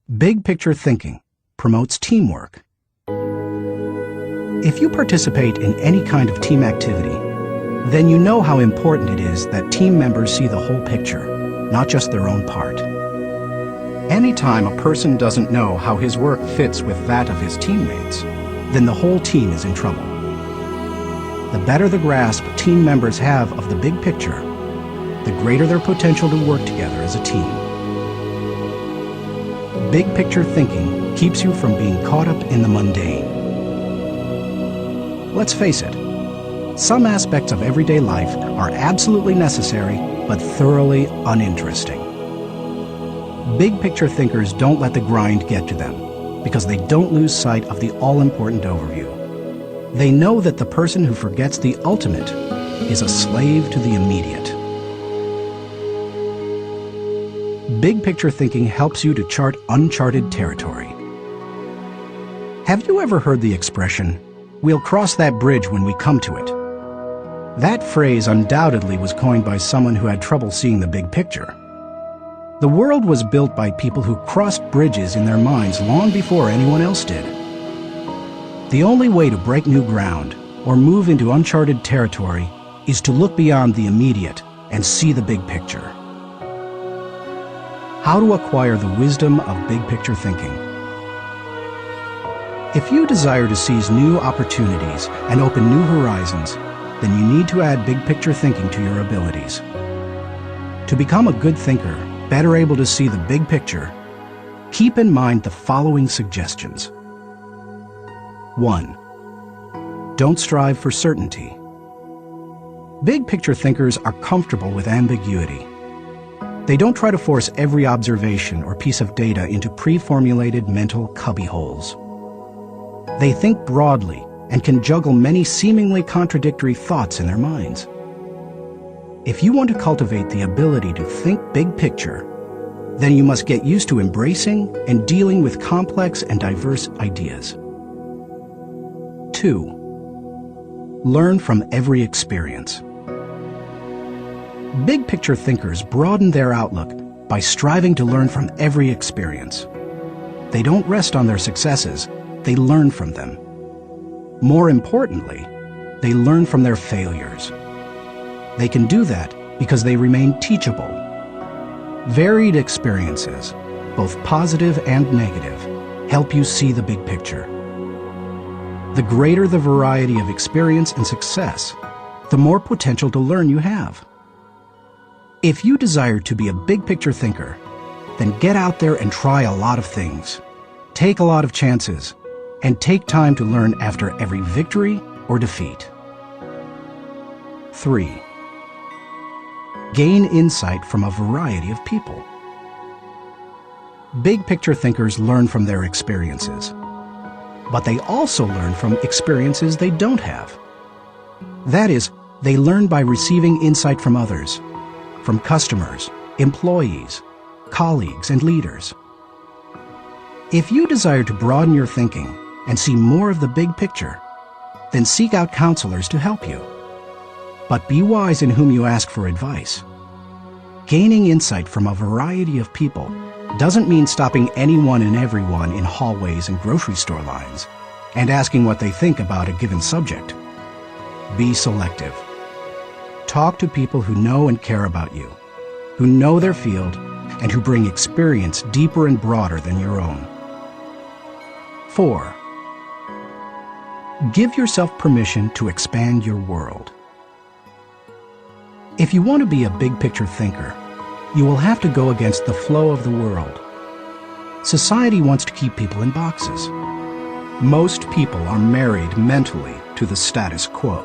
Big picture thinking promotes teamwork. If you participate in any kind of team activity, then you know how important it is that team members see the whole picture, not just their own part. Anytime a person doesn't know how his work fits with that of his teammates, then the whole team is in trouble. The better the grasp team members have of the big picture, the greater their potential to work together as a team. Big picture thinking keeps you from being caught up in the mundane. Let's face it, some aspects of everyday life are absolutely necessary but thoroughly uninteresting. Big picture thinkers don't let the grind get to them because they don't lose sight of the all-important overview. They know that the person who forgets the ultimate is a slave to the immediate. Big picture thinking helps you to chart uncharted territory. Have you ever heard the expression, "We'll cross that bridge when we come to it"? That phrase undoubtedly was coined by someone who had trouble seeing the big picture. The world was built by people who crossed bridges in their minds long before anyone else did. The only way to break new ground or move into uncharted territory is to look beyond the immediate and see the big picture. How to acquire the wisdom of big picture thinking. If you desire to seize new opportunities and open new horizons, then you need to add big picture thinking to your abilities. To become a good thinker, better able to see the big picture, keep in mind the following suggestions. 1. Don't strive for certainty. Big picture thinkers are comfortable with ambiguity. They don't try to force every observation or piece of data into pre-formulated mental cubbyholes. They think broadly and can juggle many seemingly contradictory thoughts in their minds. If you want to cultivate the ability to think big picture, then you must get used to embracing and dealing with complex and diverse ideas. 2. Learn from every experience. Big picture thinkers broaden their outlook by striving to learn from every experience. They don't rest on their successes, they learn from them. More importantly, they learn from their failures. They can do that because they remain teachable. Varied experiences, both positive and negative, help you see the big picture. The greater the variety of experience and success, the more potential to learn you have. If you desire to be a big picture thinker, then get out there and try a lot of things. Take a lot of chances, and take time to learn after every victory or defeat. 3. Gain insight from a variety of people. Big picture thinkers learn from their experiences, but they also learn from experiences they don't have. That is, they learn by receiving insight from others, from customers, employees, colleagues, and leaders. If you desire to broaden your thinking and see more of the big picture, then seek out counselors to help you. But be wise in whom you ask for advice. Gaining insight from a variety of people doesn't mean stopping anyone and everyone in hallways and grocery store lines and asking what they think about a given subject. Be selective. Talk to people who know and care about you, who know their field, and who bring experience deeper and broader than your own. 4. Give yourself permission to expand your world. If you want to be a big picture thinker, you will have to go against the flow of the world. Society wants to keep people in boxes. Most people are married mentally to the status quo.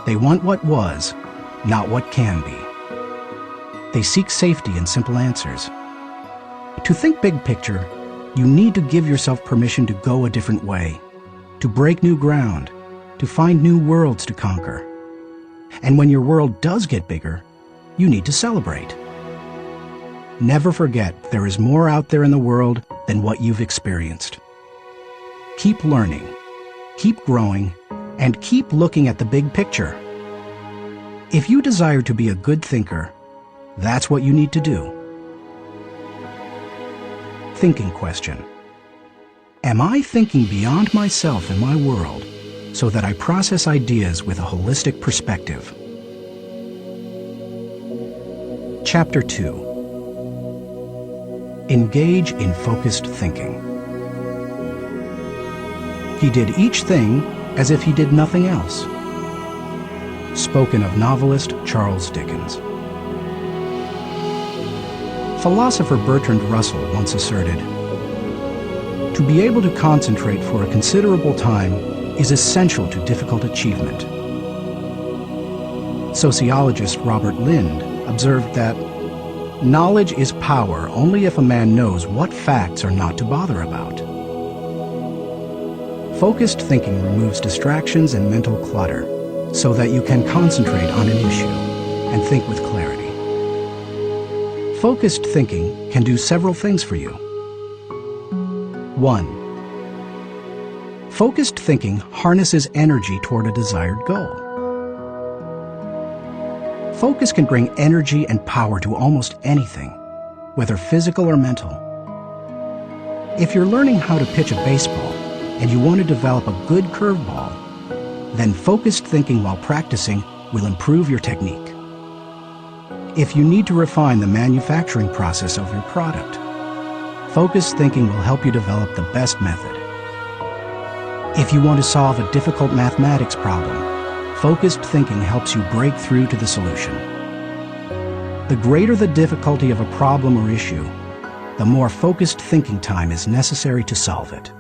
They want what was, not what can be. They seek safety in simple answers. To think big picture, you need to give yourself permission to go a different way, to break new ground, to find new worlds to conquer. And when your world does get bigger, you need to celebrate. Never forget there is more out there in the world than what you've experienced. Keep learning, keep growing, and keep looking at the big picture. If you desire to be a good thinker, that's what you need to do. thinking question. Am I thinking beyond myself and my world so that I process ideas with a holistic perspective? Chapter 2. Engage in focused thinking. He did each thing as if he did nothing else. Spoken of novelist Charles Dickens. Philosopher Bertrand Russell once asserted, "To be able to concentrate for a considerable time is essential to difficult achievement." Sociologist Robert Lind observed that knowledge is power only if a man knows what facts are not to bother about. Focused thinking removes distractions and mental clutter so that you can concentrate on an issue and think with clarity. Focused thinking can do several things for you. 1. Focused thinking harnesses energy toward a desired goal. Focus can bring energy and power to almost anything, whether physical or mental. If you're learning how to pitch a baseball and you want to develop a good curveball, then focused thinking while practicing will improve your technique. If you need to refine the manufacturing process of your product, focused thinking will help you develop the best method. If you want to solve a difficult mathematics problem, focused thinking helps you break through to the solution. The greater the difficulty of a problem or issue, the more focused thinking time is necessary to solve it.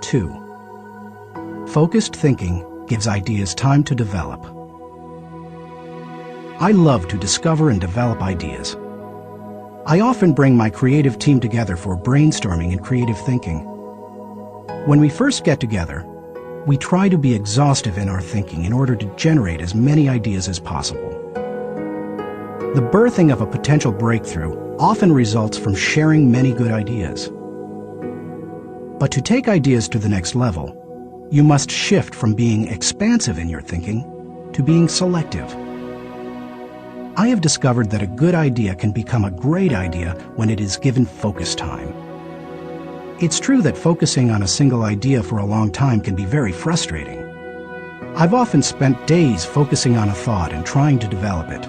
2. Focused thinking gives ideas time to develop. I love to discover and develop ideas. I often bring my creative team together for brainstorming and creative thinking. When we first get together, we try to be exhaustive in our thinking in order to generate as many ideas as possible. The birthing of a potential breakthrough often results from sharing many good ideas. But to take ideas to the next level, you must shift from being expansive in your thinking to being selective. I have discovered that a good idea can become a great idea when it is given focus time. It's true that focusing on a single idea for a long time can be very frustrating. I've often spent days focusing on a thought and trying to develop it,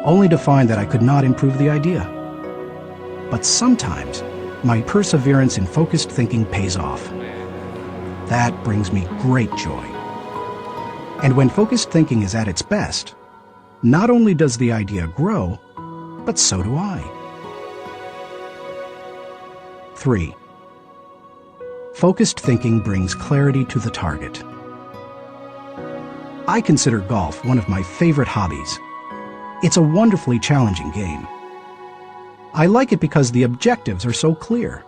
only to find that I could not improve the idea. But sometimes, my perseverance in focused thinking pays off. That brings me great joy. And when focused thinking is at its best, not only does the idea grow, but so do I. 3. Focused thinking brings clarity to the target. I consider golf one of my favorite hobbies. It's a wonderfully challenging game. I like it because the objectives are so clear.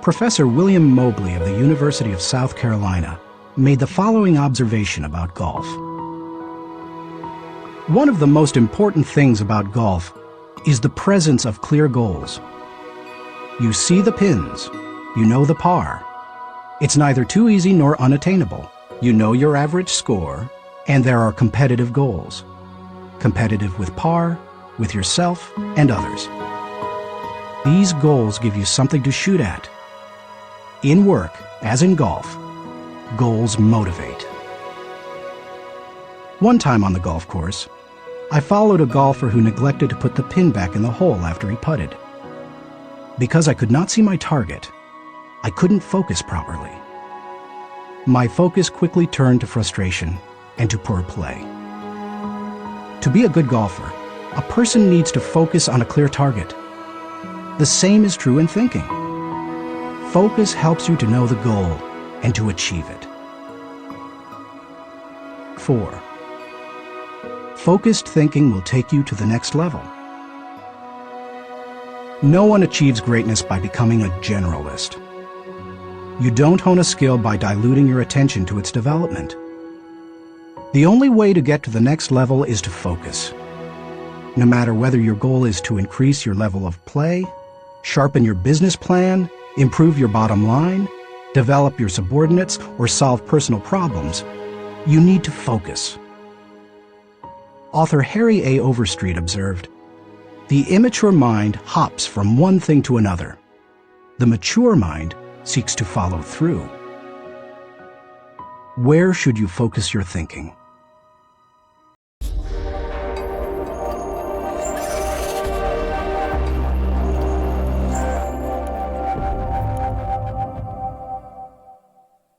Professor William Mobley of the University of South Carolina made the following observation about golf. One of the most important things about golf is the presence of clear goals. You see the pins, you know the par. It's neither too easy nor unattainable. You know your average score, and there are competitive goals. Competitive with par, with yourself, and others. These goals give you something to shoot at. In work, as in golf, goals motivate. One time on the golf course, I followed a golfer who neglected to put the pin back in the hole after he putted. Because I could not see my target, I couldn't focus properly. My focus quickly turned to frustration and to poor play. To be a good golfer, a person needs to focus on a clear target. The same is true in thinking. Focus helps you to know the goal and to achieve it. 4. Focused thinking will take you to the next level. No one achieves greatness by becoming a generalist. You don't hone a skill by diluting your attention to its development. The only way to get to the next level is to focus. No matter whether your goal is to increase your level of play, sharpen your business plan, improve your bottom line, develop your subordinates, or solve personal problems, you need to focus. Author Harry A. Overstreet observed, The immature mind hops from one thing to another. The mature mind seeks to follow through. Where should you focus your thinking?